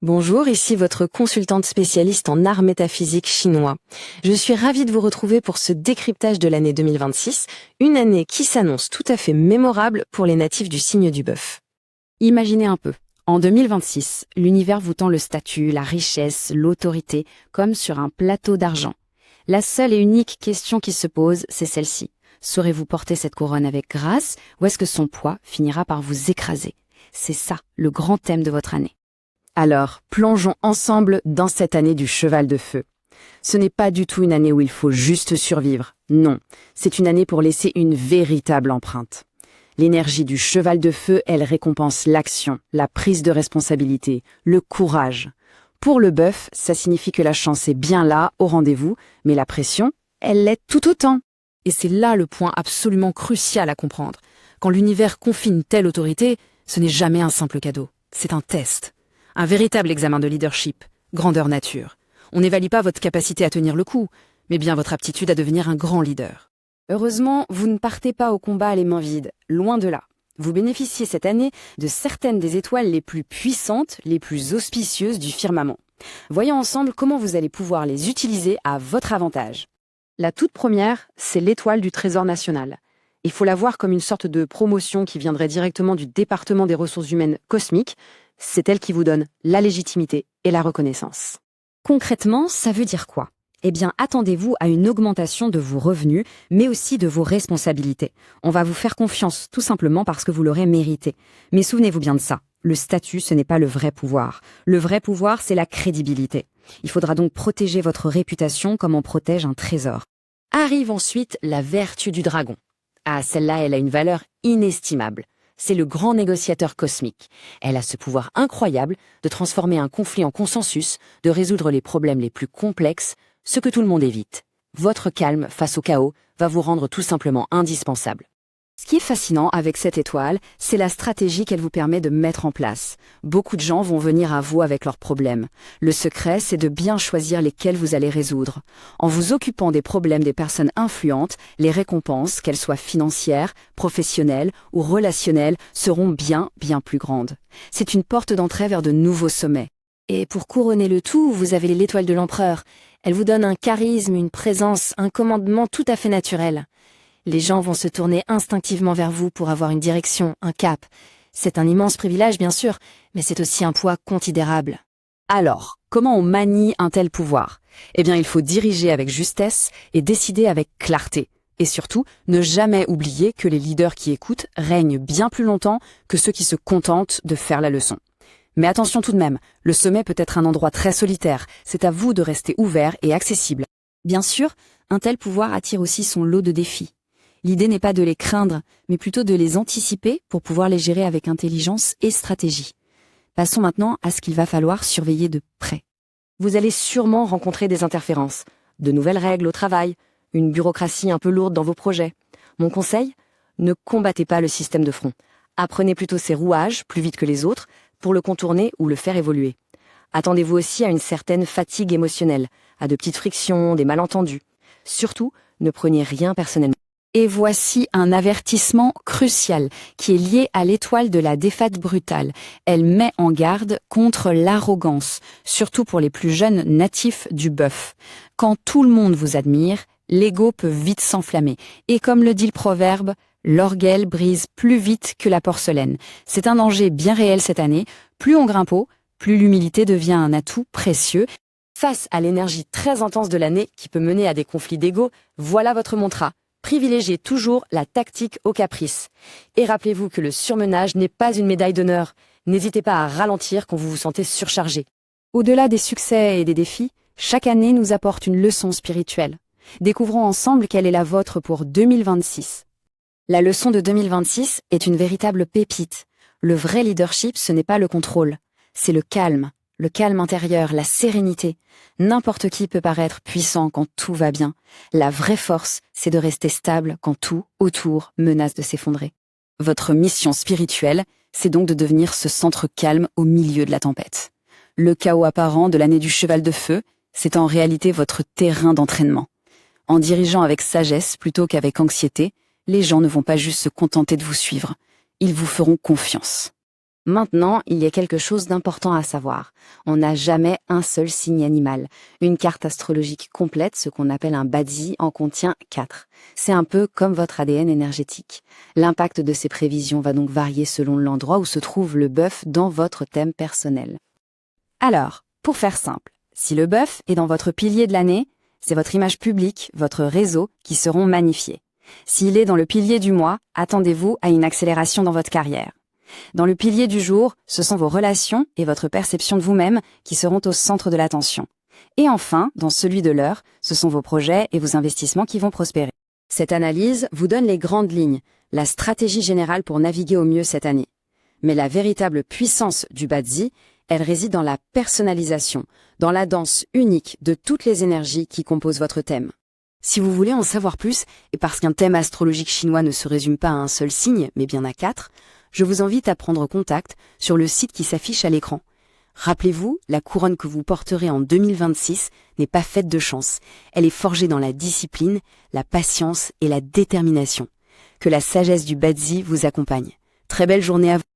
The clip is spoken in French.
Bonjour, ici votre consultante spécialiste en art métaphysique chinois. Je suis ravie de vous retrouver pour ce décryptage de l'année 2026, une année qui s'annonce tout à fait mémorable pour les natifs du signe du bœuf. Imaginez un peu. En 2026, l'univers vous tend le statut, la richesse, l'autorité, comme sur un plateau d'argent. La seule et unique question qui se pose, c'est celle-ci. Saurez-vous porter cette couronne avec grâce, ou est-ce que son poids finira par vous écraser? C'est ça, le grand thème de votre année. Alors, plongeons ensemble dans cette année du cheval de feu. Ce n'est pas du tout une année où il faut juste survivre. Non, c'est une année pour laisser une véritable empreinte. L'énergie du cheval de feu, elle récompense l'action, la prise de responsabilité, le courage. Pour le bœuf, ça signifie que la chance est bien là, au rendez-vous, mais la pression, elle l'est tout autant. Et c'est là le point absolument crucial à comprendre. Quand l'univers confie une telle autorité, ce n'est jamais un simple cadeau. C'est un test. Un véritable examen de leadership, grandeur nature. On n'évalue pas votre capacité à tenir le coup, mais bien votre aptitude à devenir un grand leader. Heureusement, vous ne partez pas au combat les mains vides, loin de là. Vous bénéficiez cette année de certaines des étoiles les plus puissantes, les plus auspicieuses du firmament. Voyons ensemble comment vous allez pouvoir les utiliser à votre avantage. La toute première, c'est l'étoile du Trésor national. Il faut la voir comme une sorte de promotion qui viendrait directement du département des ressources humaines cosmiques. C'est elle qui vous donne la légitimité et la reconnaissance. Concrètement, ça veut dire quoi? Eh bien, attendez-vous à une augmentation de vos revenus, mais aussi de vos responsabilités. On va vous faire confiance, tout simplement parce que vous l'aurez mérité. Mais souvenez-vous bien de ça. Le statut, ce n'est pas le vrai pouvoir. Le vrai pouvoir, c'est la crédibilité. Il faudra donc protéger votre réputation comme on protège un trésor. Arrive ensuite la vertu du dragon. Ah, celle-là, elle a une valeur inestimable. C'est le grand négociateur cosmique. Elle a ce pouvoir incroyable de transformer un conflit en consensus, de résoudre les problèmes les plus complexes, ce que tout le monde évite. Votre calme face au chaos va vous rendre tout simplement indispensable. Ce qui est fascinant avec cette étoile, c'est la stratégie qu'elle vous permet de mettre en place. Beaucoup de gens vont venir à vous avec leurs problèmes. Le secret, c'est de bien choisir lesquels vous allez résoudre. En vous occupant des problèmes des personnes influentes, les récompenses, qu'elles soient financières, professionnelles ou relationnelles, seront bien plus grandes. C'est une porte d'entrée vers de nouveaux sommets. Et pour couronner le tout, vous avez l'étoile de l'empereur. Elle vous donne un charisme, une présence, un commandement tout à fait naturel. Les gens vont se tourner instinctivement vers vous pour avoir une direction, un cap. C'est un immense privilège, bien sûr, mais c'est aussi un poids considérable. Alors, comment on manie un tel pouvoir? Eh bien, il faut diriger avec justesse et décider avec clarté. Et surtout, ne jamais oublier que les leaders qui écoutent règnent bien plus longtemps que ceux qui se contentent de faire la leçon. Mais attention tout de même, le sommet peut être un endroit très solitaire. C'est à vous de rester ouvert et accessible. Bien sûr, un tel pouvoir attire aussi son lot de défis. L'idée n'est pas de les craindre, mais plutôt de les anticiper pour pouvoir les gérer avec intelligence et stratégie. Passons maintenant à ce qu'il va falloir surveiller de près. Vous allez sûrement rencontrer des interférences, de nouvelles règles au travail, une bureaucratie un peu lourde dans vos projets. Mon conseil, ne combattez pas le système de front. Apprenez plutôt ses rouages, plus vite que les autres, pour le contourner ou le faire évoluer. Attendez-vous aussi à une certaine fatigue émotionnelle, à de petites frictions, des malentendus. Surtout, ne prenez rien personnellement. Et voici un avertissement crucial qui est lié à l'étoile de la défaite brutale. Elle met en garde contre l'arrogance, surtout pour les plus jeunes natifs du bœuf. Quand tout le monde vous admire, l'ego peut vite s'enflammer. Et comme le dit le proverbe, l'orgueil brise plus vite que la porcelaine. C'est un danger bien réel cette année. Plus on grimpe haut, plus l'humilité devient un atout précieux. Face à l'énergie très intense de l'année qui peut mener à des conflits d'ego, voilà votre mantra. Privilégiez toujours la tactique au caprice. Et rappelez-vous que le surmenage n'est pas une médaille d'honneur. N'hésitez pas à ralentir quand vous vous sentez surchargé. Au-delà des succès et des défis, chaque année nous apporte une leçon spirituelle. Découvrons ensemble quelle est la vôtre pour 2026. La leçon de 2026 est une véritable pépite. Le vrai leadership, ce n'est pas le contrôle, c'est le calme intérieur, la sérénité. N'importe qui peut paraître puissant quand tout va bien. La vraie force, c'est de rester stable quand tout autour menace de s'effondrer. Votre mission spirituelle, c'est donc de devenir ce centre calme au milieu de la tempête. Le chaos apparent de l'année du cheval de feu, c'est en réalité votre terrain d'entraînement. En dirigeant avec sagesse plutôt qu'avec anxiété, les gens ne vont pas juste se contenter de vous suivre. Ils vous feront confiance. Maintenant, il y a quelque chose d'important à savoir. On n'a jamais un seul signe animal. Une carte astrologique complète, ce qu'on appelle un Badzi, en contient 4. C'est un peu comme votre ADN énergétique. L'impact de ces prévisions va donc varier selon l'endroit où se trouve le bœuf dans votre thème personnel. Alors, pour faire simple, si le bœuf est dans votre pilier de l'année, c'est votre image publique, votre réseau qui seront magnifiés. S'il est dans le pilier du mois, attendez-vous à une accélération dans votre carrière. Dans le pilier du jour, ce sont vos relations et votre perception de vous-même qui seront au centre de l'attention. Et enfin, dans celui de l'heure, ce sont vos projets et vos investissements qui vont prospérer. Cette analyse vous donne les grandes lignes, la stratégie générale pour naviguer au mieux cette année. Mais la véritable puissance du Badzi, elle réside dans la personnalisation, dans la danse unique de toutes les énergies qui composent votre thème. Si vous voulez en savoir plus, et parce qu'un thème astrologique chinois ne se résume pas à un seul signe, mais bien à 4, je vous invite à prendre contact sur le site qui s'affiche à l'écran. Rappelez-vous, la couronne que vous porterez en 2026 n'est pas faite de chance. Elle est forgée dans la discipline, la patience et la détermination. Que la sagesse du Badzi vous accompagne. Très belle journée à vous.